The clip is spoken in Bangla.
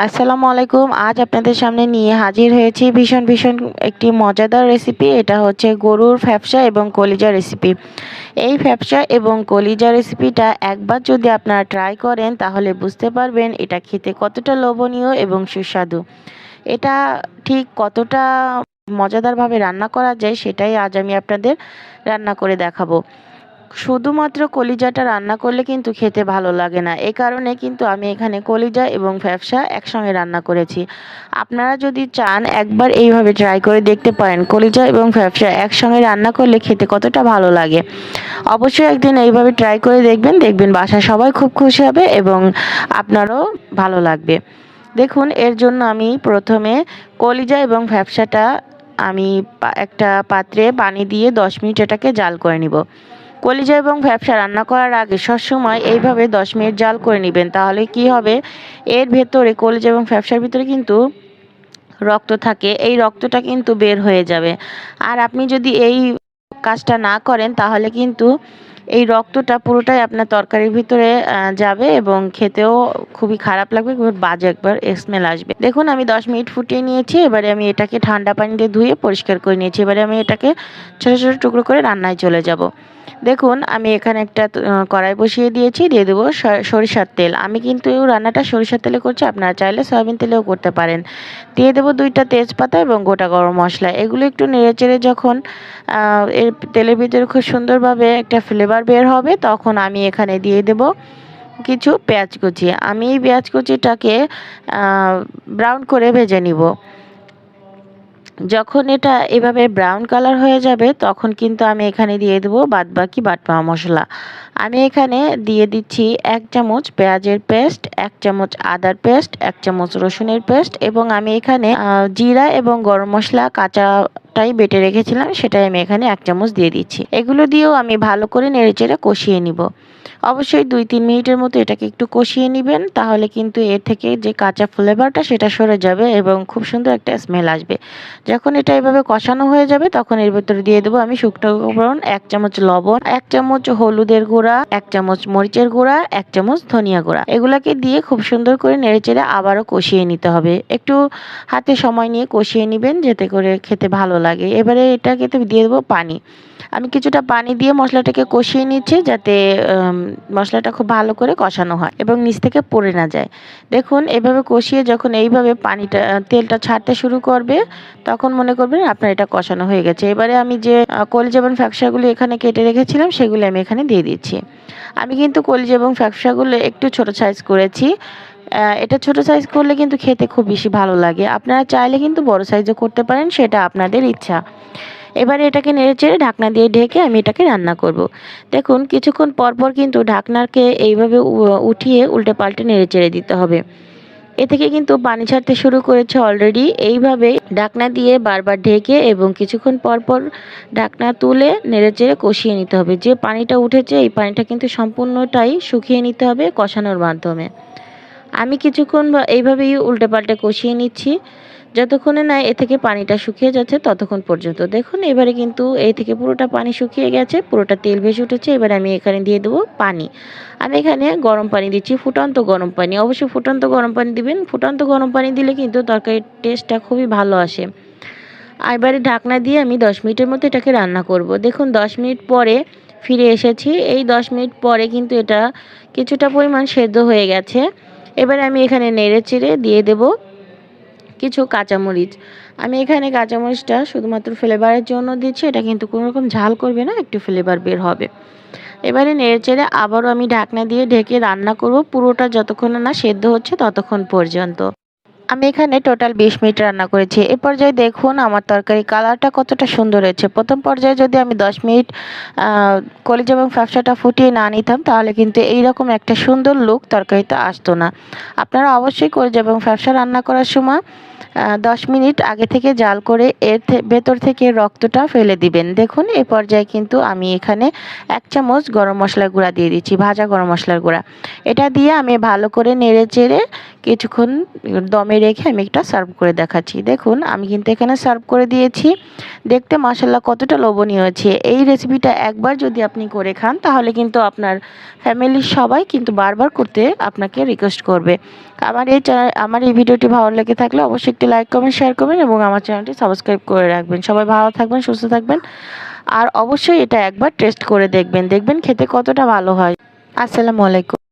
আসসালামু আলাইকুম। আজ আপনাদের সামনে নিয়ে হাজির হয়েছি ভীষণ একটি মজাদার রেসিপি। এটা হচ্ছে গরুর ফ্যাপসা এবং কলিজা রেসিপি। এই ফ্যাপসা এবং কলিজা রেসিপিটা একবার যদি আপনারা ট্রাই করেন তাহলে বুঝতে পারবেন এটা খেতে কতটা লোভনীয় এবং সুস্বাদু। এটা ঠিক কতটা মজাদারভাবে রান্না করা যায় সেটাই আজ আমি আপনাদের রান্না করে দেখাবো। শুধুমাত্র কলিজাটা রান্না করলে কিন্তু খেতে ভালো লাগে না, এই কারণে কিন্তু আমি এখানে কলিজা এবং ফ্যাপসা একসঙ্গে রান্না করেছি। আপনারা যদি চান একবার এইভাবে ট্রাই করে দেখতে পারেন কলিজা এবং ফ্যাপসা একসঙ্গে রান্না করলে খেতে কতটা ভালো লাগে। অবশ্যই একদিন এইভাবে ট্রাই করে দেখবেন বাসায় সবাই খুব খুশি হবে এবং আপনারও ভালো লাগবে। দেখুন, এর জন্য আমি প্রথমে কলিজা এবং ফ্যাপসাটা আমি একটা পাত্রে পানি দিয়ে 10 মিনিট এটাকে জাল করে নিব। কলিজা এবং ভ্যাপসা রান্না করার আগে সবসময় এইভাবে 10 মিনিট জাল করে নেবেন, তাহলে কি হবে, এর ভেতরে কলিজা এবং ভ্যাপসার ভিতরে কিন্তু রক্ত থাকে, এই রক্তটা কিন্তু বের হয়ে যাবে। আর আপনি যদি এই কাজটা না করেন তাহলে কিন্তু এই রক্তটা পুরোটাই আপনার তরকারির ভিতরে যাবে এবং খেতেও খুবই খারাপ লাগবে, খুব বাজে একবার স্মেল আসবে। দেখুন, আমি 10 মিনিট ফুটিয়ে নিয়েছি। এবারে আমি এটাকে ঠান্ডা পানি দিয়ে ধুয়ে পরিষ্কার করে নিয়েছি। এবারে আমি এটাকে ছোট ছোট টুকরো করে রান্নায় চলে যাব। দেখুন, আমি এখানে একটা কড়াই বসিয়ে দিয়েছি, দিয়ে দেবো সরিষার তেল। আমি কিন্তু রান্নাটা সরিষার তেলে করছি, আপনারা চাইলে সয়াবিন তেলেও করতে পারেন। দিয়ে দেবো 2টা তেজপাতা এবং গোটা গরম মশলা। এগুলো একটু নেড়েচেড়ে যখন এর তেলের ভিতরে খুব সুন্দরভাবে একটা ফ্লেভার বের হবে, তখন আমি এখানে দিয়ে দেব কিছু পেঁয়াজ কুচি। আমি এই পেঁয়াজ কুচিটাকে ব্রাউন করে ভেজে নিব। যখন এটা এভাবে ব্রাউন কালার হয়ে যাবে তখন কিন্তু আমি এখানে দিয়ে দেবো বাদবাকি বাটা মশলা। আমি এখানে দিয়ে দিচ্ছি 1 চামচ পেঁয়াজের পেস্ট, 1 চামচ আদার পেস্ট, 1 চামচ রসুনের পেস্ট এবং আমি এখানে জিরা এবং গরম মশলা কাঁচাটাই বেটে রেখেছিলাম, সেটাই আমি এখানে 1 চামচ দিয়ে দিচ্ছি। এগুলো দিয়েও আমি ভালো করে নেড়েচেড়ে কষিয়ে নিব। অবশ্যই 2-3 মিনিটের মতো এটাকে একটু কষিয়ে নেবেন, তাহলে কিন্তু এর থেকে যে কাঁচা ফ্লেভারটা সেটা সরে যাবে এবং খুব সুন্দর একটা স্মেল আসবে। যখন এটা এভাবে কষানো হয়ে যাবে তখন এর ভিতরে দিয়ে দেবো আমি শুকনো উপকরণ, 1 চামচ লবণ, 1 চামচ হলুদের গুঁড়া, 1 চামচ মরিচের গুঁড়া, 1 চামচ ধনিয়া গুঁড়া। এগুলাকে দিয়ে খুব সুন্দর করে নেড়েচেড়ে আবারও কষিয়ে নিতে হবে। একটু হাতে সময় নিয়ে কষিয়ে নেবেন যাতে করে খেতে ভালো লাগে। এবারে এটাকে দিয়ে দেবো পানি। আমি কিছুটা পানি দিয়ে মশলাটাকে কষিয়ে নিচ্ছি যাতে মশলাটা খুব ভালো করে কষানো হয় এবং নিচ থেকে পড়ে না যায়। দেখুন, এভাবে কষিয়ে যখন এইভাবে পানিটা তেলটা ছাড়তে শুরু করবে তখন মনে করবেন আপনার এটা কষানো হয়ে গেছে। এবারে আমি যে কলিজা এবং ফ্যাপসাগুলো এখানে কেটে রেখেছিলাম সেগুলো আমি এখানে দিয়ে দিচ্ছি। আমি কিন্তু কলিজা এবং ফ্যাপসাগুলো একটু ছোট সাইজ করেছি। এটা ছোট সাইজ করলে কিন্তু খেতে খুব বেশি ভালো লাগে। আপনারা চাইলে কিন্তু বড় সাইজও করতে পারেন, সেটা আপনাদের ইচ্ছা। এবারে এটাকে নেড়েচেড়ে ঢাকনা দিয়ে ঢেকে আমি এটাকে রান্না করব। দেখুন, কিছুক্ষণ পর কিন্তু ঢাকনাকে এইভাবে উঠিয়ে উল্টে পাল্টে নেড়েচেড়ে দিতে হবে। এ থেকে কিন্তু পানি ছাড়তে শুরু করেছে অলরেডি। এইভাবে ঢাকনা দিয়ে বারবার ঢেকে এবং কিছুক্ষণ পর ঢাকনা তুলে নেড়েচেড়ে কষিয়ে নিতে হবে। যে পানিটা উঠেছে এই পানিটা কিন্তু সম্পূর্ণটাই শুকিয়ে নিতে হবে কষানোর মাধ্যমে। আমি কিছুক্ষণ এইভাবেই উল্টে পাল্টে কষিয়ে নিচ্ছি যতক্ষণে না এ থেকে পানিটা শুকিয়ে যাচ্ছে ততক্ষণ পর্যন্ত। দেখুন, এবারে কিন্তু এই থেকে পুরোটা পানি শুকিয়ে গেছে, পুরোটা তেল ভেসে উঠেছে। এবারে আমি এখানে দিয়ে দেবো পানি। আমি এখানে গরম পানি দিচ্ছি, ফুটন্ত গরম পানি। অবশ্যই ফুটন্ত গরম পানি দিবেন। ফুটন্ত গরম পানি দিলে কিন্তু তরকারির টেস্টটা খুবই ভালো আসে। এবারে ঢাকনা দিয়ে আমি 10 মিনিটের মতো এটাকে রান্না করব। দেখুন, 10 মিনিট পরে ফিরে এসেছি। এই 10 মিনিট পরে কিন্তু এটা কিছুটা পরিমাণ সেদ্ধ হয়ে গেছে। এবারে আমি এখানে নেড়েচেড়ে দিয়ে দেব কিছু কাঁচামরিচ। আমি এখানে কাঁচামরিচটা শুধুমাত্র ফ্লেভারের জন্য দিচ্ছি, এটা কিন্তু কোনো রকম ঝাল করবে না, একটু ফ্লেভার বের হবে। এবারে নেড়েচেড়ে আবারও আমি ঢাকনা দিয়ে ঢেকে রান্না করব পুরোটা যতক্ষণ না সেদ্ধ হচ্ছে ততক্ষণ পর্যন্ত। আমি এখানে টোটাল 20 মিনিট রান্না করেছি। এ পর্যায়ে দেখুন আমার তরকারি কালারটা কতটা সুন্দর হয়েছে। প্রথম পর্যায়ে যদি আমি 10 মিনিট কলিজা এবং ফ্যাপসাটা ফুটিয়ে না নিতাম তাহলে কিন্তু এইরকম একটা সুন্দর লুক তরকারিতে আসতো না। আপনারা অবশ্যই কলিজা এবং ফ্যাপসা রান্না করার সময় 10 মিনিট আগে থেকে জাল করে এর ভেতর থেকে রক্তটা ফেলে দিবেন। দেখুন, এই পর্যায়ে কিন্তু আমি এখানে 1 চামচ গরম মশলার গুঁড়া দিয়ে দিচ্ছি, ভাজা গরম মশলার গুঁড়া। এটা দিয়ে আমি ভালো করে নেড়ে চেড়ে কিছুক্ষণ দমে দমে রেখে আমি একটা সার্ভ করে দেখাচ্ছি। দেখুন আমি কিন্তু এখানে সার্ভ করে দিয়েছি। দেখতে মাশাআল্লাহ কতটা লোভনীয় হয়েছে। এই রেসিপিটা একবার যদি আপনি করে খান তাহলে কিন্তু আপনার ফ্যামিলির সবাই কিন্তু বারবার করতে আপনাকে রিকোয়েস্ট করবে। আমার এই ভিডিওটি ভালো লেগে থাকলে অবশ্যই একটি লাইক কমেন্ট শেয়ার করবেন এবং আমার চ্যানেলটি সাবস্ক্রাইব করে রাখবেন। সবাই ভালো থাকবেন, সুস্থ থাকবেন। আর অবশ্যই এটা একবার টেস্ট করে দেখবেন, দেখবেন খেতে কতটা ভালো হয়। আসসালামু আলাইকুম।